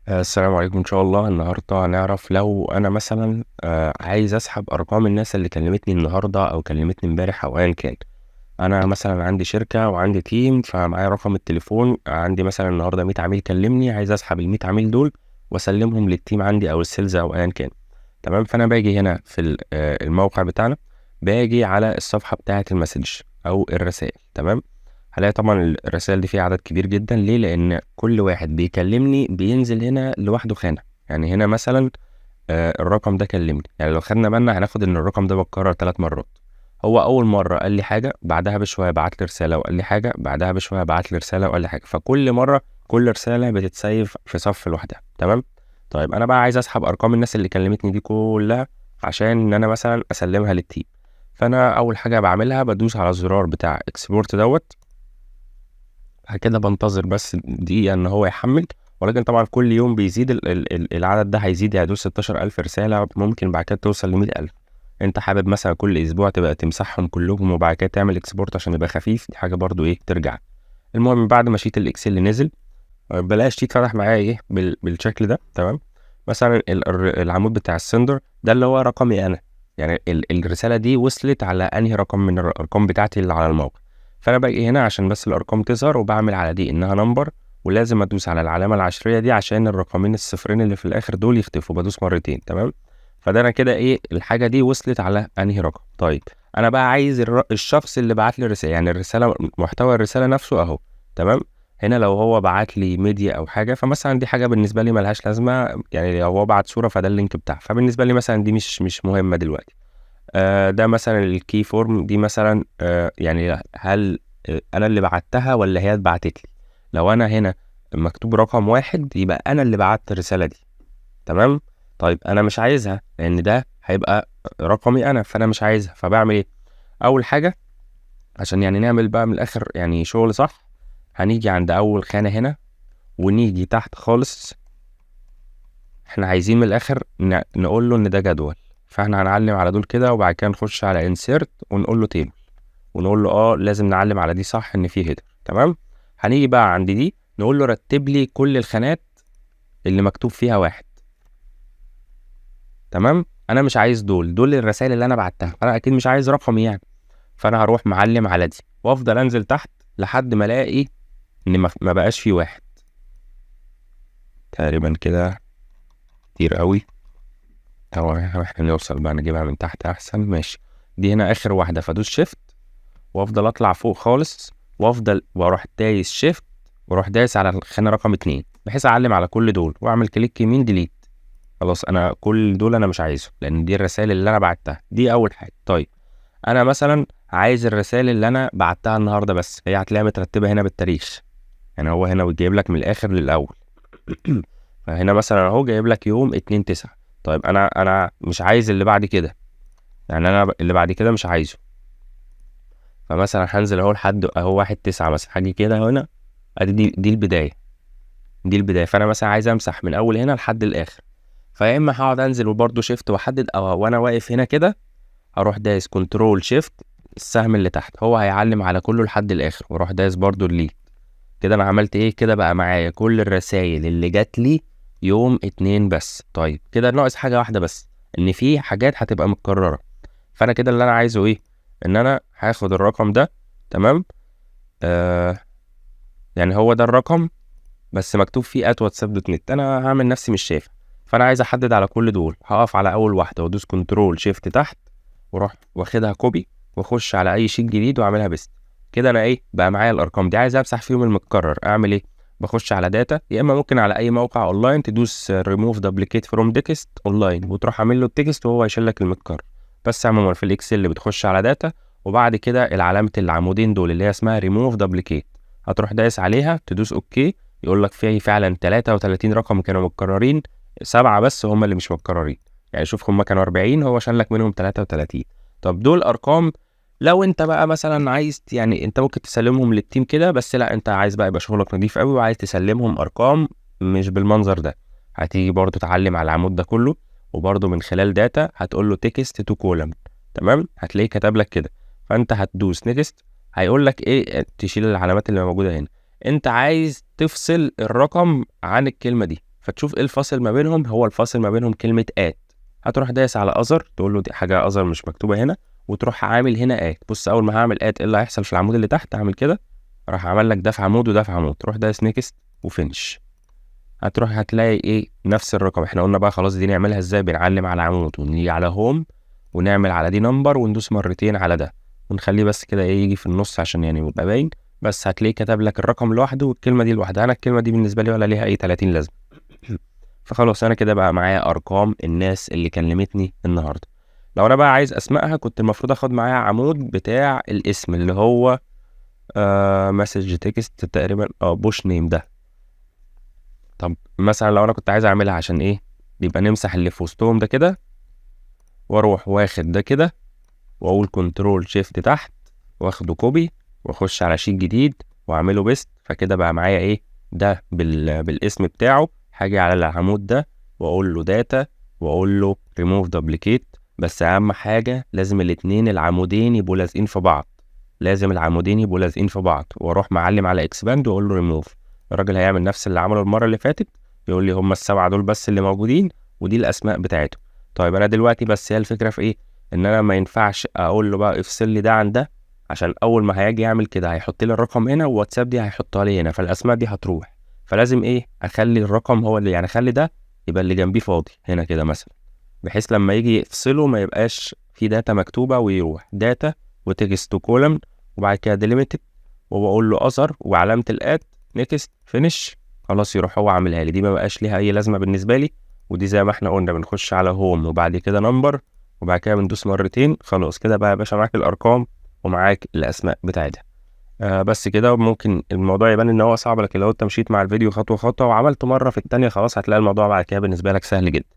السلام عليكم. ان شاء الله النهارده هنعرف لو انا مثلا عايز اسحب ارقام الناس اللي كلمتني النهارده او كلمتني امبارح او ايا كان. انا مثلا عندي شركه وعندي تيم، فمعايا رقم التليفون. عندي مثلا النهارده 100 عميل كلمني، عايز اسحب ال 100 عميل دول واسلمهم للتيم عندي او السيلز او ايا كان. تمام. فانا باجي هنا في الموقع بتاعنا، باجي على الصفحه بتاعه المسج او الرسائل. تمام. هلاقي طبعا الرسائل دي فيها عدد كبير جدا. ليه؟ لان كل واحد بيكلمني بينزل هنا لوحده خانه. يعني هنا مثلا الرقم ده كلمني، يعني لو خدنا بالنا هناخد ان الرقم ده بيتكرر 3 مرات. هو اول مره قال لي حاجه، بعدها بشويه بعت لي رساله وقال لي حاجه، بعدها بشويه بعت لي رساله وقال لي حاجه. فكل مره كل رساله بتتسيف في صف لوحدها. تمام. طيب انا بقى عايز اسحب ارقام الناس اللي كلمتني دي كلها عشان ان انا مثلا اسلمها للتيم. فانا اول حاجه بعملها بدوس على الزرار بتاع اكسبورت دوت. بعد كده بنتظر بس دقيقة إن هو يحمل. ولكن طبعا كل يوم بيزيد العدد ده هيزيد، يعني يدوس 16,000 رسالة، ممكن بعد كده توصل ل100,000. أنت حابب مثلا كل أسبوع تبقى تمسحهم كلهم وبعد كده تعمل إكسبورت عشان يبقى خفيف، دي حاجة برضو إيه ترجع. المهم بعد ما شيت الإكسل اللي نزل، بلاقي الشيت فتح معايا إيه بالشكل ده. تمام. مثلا العمود بتاع السندر ده اللي هو رقمي أنا، يعني الرسالة دي وصلت على أنهي رقم من الأرقام بتاعتي اللي على الموقع. فانا باجي هنا عشان بس الارقام تظهر وبعمل على دي انها نمبر، ولازم ادوس على العلامه العشريه دي عشان الرقمين الصفرين اللي في الاخر دول يختفوا. بدوس مرتين. تمام. فده انا كده ايه الحاجه دي وصلت على انهي رقم. طيب انا بقى عايز الشخص اللي بعت لي الرساله، يعني الرساله محتوى الرساله نفسه اهو. تمام. هنا لو هو بعت لي ميديا او حاجه، فمثلا دي حاجه بالنسبه لي ملهاش لازمه، يعني لو هو بعت صوره فده اللينك بتاعها، فبالنسبه لي مثلا دي مش مهمه دلوقتي. ده مثلا الكي فورم دي مثلا يعني هل انا اللي بعتها ولا هي اتبعتت لي؟ لو انا هنا مكتوب رقم 1 يبقى انا اللي بعت الرسالة دي. تمام. طيب انا مش عايزها لان ده هيبقى رقمي انا، فانا مش عايزها. فبعمل ايه؟ اول حاجة عشان يعني نعمل بقى من الاخر يعني شغل صح، هنيجي عند اول خانة هنا ونيجي تحت خالص. احنا عايزين من الاخر نقول له ان ده جدول، فاحنا هنعلم على دول كده وبعد كده نخش على انسيرت ونقول له تيبل، ونقول له لازم نعلم على دي صح ان في هيدر. تمام. هنيجي بقى عند دي نقول له رتب لي كل الخانات اللي مكتوب فيها 1. تمام. انا مش عايز دول الرسائل اللي انا بعتها، انا اكيد مش عايز رقم يعني. فانا هروح معلم على دي وافضل انزل تحت لحد ما الاقي ان ما بقاش في 1 تقريبا كده. كتير قوي. احنا نوصل بقى نجيبها من تحت احسن. ماشي. دي هنا اخر واحده، فادوس شيفت وافضل اطلع فوق خالص، وافضل واروح دايس شيفت واروح دايس على الخانه رقم 2 بحيث اعلم على كل دول واعمل كليك يمين ديليت. خلاص انا كل دول انا مش عايزهم لان دي الرسائل اللي انا بعتها. دي اول حاجه. طيب انا مثلا عايز الرسائل اللي انا بعتها النهارده بس، هي هتلاقيها مترتبه هنا بالتاريخ، يعني هو هنا بيجيب لك من الاخر للاول. فهنا مثلا اهو جايب لك يوم 2/9. طيب انا مش عايز اللي بعد كده، يعني انا اللي بعد كده مش عايزه. فمثلا هنزل اهو لحد اهو 1/9 مثلا، هاجي كده هنا ادي دي البدايه. دي البدايه. فانا مثلا عايز امسح من اول هنا لحد الاخر، فيا اما هقعد انزل وبرده شيفت واحدد، او وانا واقف هنا كده هروح دايس كنترول شيفت السهم اللي تحت، هو هيعلم على كله لحد الاخر، واروح دايس برده ديليت. كده انا عملت ايه؟ كده بقى معايا كل الرسائل اللي جات لي يوم 2 بس. طيب كده ناقص حاجه واحده بس، ان في حاجات هتبقى متكرره. فانا كده اللي انا عايزه ايه؟ ان انا هاخد الرقم ده. تمام. آه يعني هو ده الرقم بس مكتوب فيه @whatsapp.net، انا هعمل نفسي مش شايف. فانا عايز احدد على كل دول، هقف على اول واحده وادوس كنترول شيفت تحت واروح واخدها كوبي واخش على اي شيت جديد واعملها بيست. كده انا ايه بقى معايا الارقام دي. عايز امسح فيهم المتكرر، اعمل ايه؟ بخش على داتا، يا اما ممكن على اي موقع اونلاين تدوس ريموف دبليكيت فروم تكست اونلاين وتروح عامل له التكست وهو هيشيل لك المتكرر. بس عموما في الاكسل اللي بتخش على داتا وبعد كده العلامه العمودين دول اللي هي اسمها ريموف دبليكيت، هتروح دايس عليها تدوس اوكي. يقول لك في فعلا 33 رقم كانوا متكررين، 7 بس هم اللي مش متكررين. يعني شوف هم كانوا 40 هو شال لك منهم 33. طب دول ارقام لو انت بقى مثلا عايز، يعني انت ممكن تسلمهم للتيم كده بس، لا انت عايز بقى يبقى شغلك نظيف قوي وعايز تسلمهم ارقام مش بالمنظر ده، هتيجي برضو تعلم على العمود ده كله وبرضو من خلال داتا هتقول له تكست تو كولم. تمام. هتلاقيه كتب لك كده، فانت هتدوس نيكست. هيقول لك تشيل العلامات اللي موجوده هنا. انت عايز تفصل الرقم عن الكلمه دي، فتشوف ايه الفاصل ما بينهم. هو الفاصل ما بينهم كلمة ات. هتروح دايس على اذر، تقول له دي حاجة اذر مش مكتوبة هنا، وتروح عامل هنا ات. بص اول ما هعمل ات ايه اللي هيحصل في العمود اللي تحت؟ هعمل كده، راح عمل لك ده في عمود وده في عمود. تروح دايس نيكست وفينش، هتروح هتلاقي ايه؟ نفس الرقم. احنا قلنا بقى خلاص دي نعملها ازاي؟ بنعلم على عمود ونيجي على هوم ونعمل على دي نمبر وندوس مرتين على ده ونخليه بس كده ايه يجي في النص عشان يعني يبقى باين. بس هتلاقيه كتب لك الرقم لوحده والكلمة دي لوحدها. انا الكلمة دي بالنسبة لي ولا ليها اي 30 لازمة. فخلاص انا كده بقى معايا ارقام الناس اللي كلمتني النهارده. لو انا بقى عايز اسمائها كنت المفروض اخد معايا عمود بتاع الاسم اللي هو مسج تكست تقريبا، بوش نيم ده. طب مثلا لو انا كنت عايز اعملها عشان ايه؟ يبقى نمسح اللي في وسطهم ده كده، واروح واخد ده كده واقول كنترول شيفت تحت واخده كوبي واخش على شيت جديد واعمله بيست. فكده بقى معايا ايه؟ ده بالاسم بتاعه. هاجي على العمود ده واقول له داتا واقول له ريموف دوبليكيت. بس اهم حاجه لازم الاتنين العمودين يبقوا لازقين في بعض، لازم العمودين يبقوا لازقين في بعض. واروح معلم على اكسباند واقول له ريموف. الراجل هيعمل نفس اللي عمله المره اللي فاتت، يقول لي هم ال7 دول بس اللي موجودين ودي الاسماء بتاعتهم. طيب انا دلوقتي بس هي الفكره في ايه؟ ان انا ما ينفعش اقول له بقى افصل لي ده عن ده، عشان اول ما هيجي يعمل كده هيحط لي الرقم هنا وواتساب دي هيحطها لي هنا، فالاسماء دي هتروح. فلازم ايه؟ اخلي الرقم هو اللي يعني اخلي ده يبقى اللي جنبيه فاضي هنا كده مثلا، بحيث لما يجي يفصله ما يبقاش في داتا مكتوبه ويروح داتا وتكست وكولم وبعد كده ديليميتد وبقول له اثر وعلامه الات نيكست فينش. خلاص يروح هو عاملها لي. دي ما بقاش ليها اي لازمه بالنسبه لي. ودي زي ما احنا قلنا بنخش على هوم وبعد كده نمبر وبعد كده بندوس مرتين. خلاص كده بقى يا باشا معاك الارقام ومعاك الاسماء بتاعتها. بس كده. ممكن الموضوع يبان ان هو صعب، لكن لو انت مشيت مع الفيديو خطوه خطوه وعملته مره في التانية خلاص هتلاقي الموضوع بعد كده بالنسبه لك سهل جدا.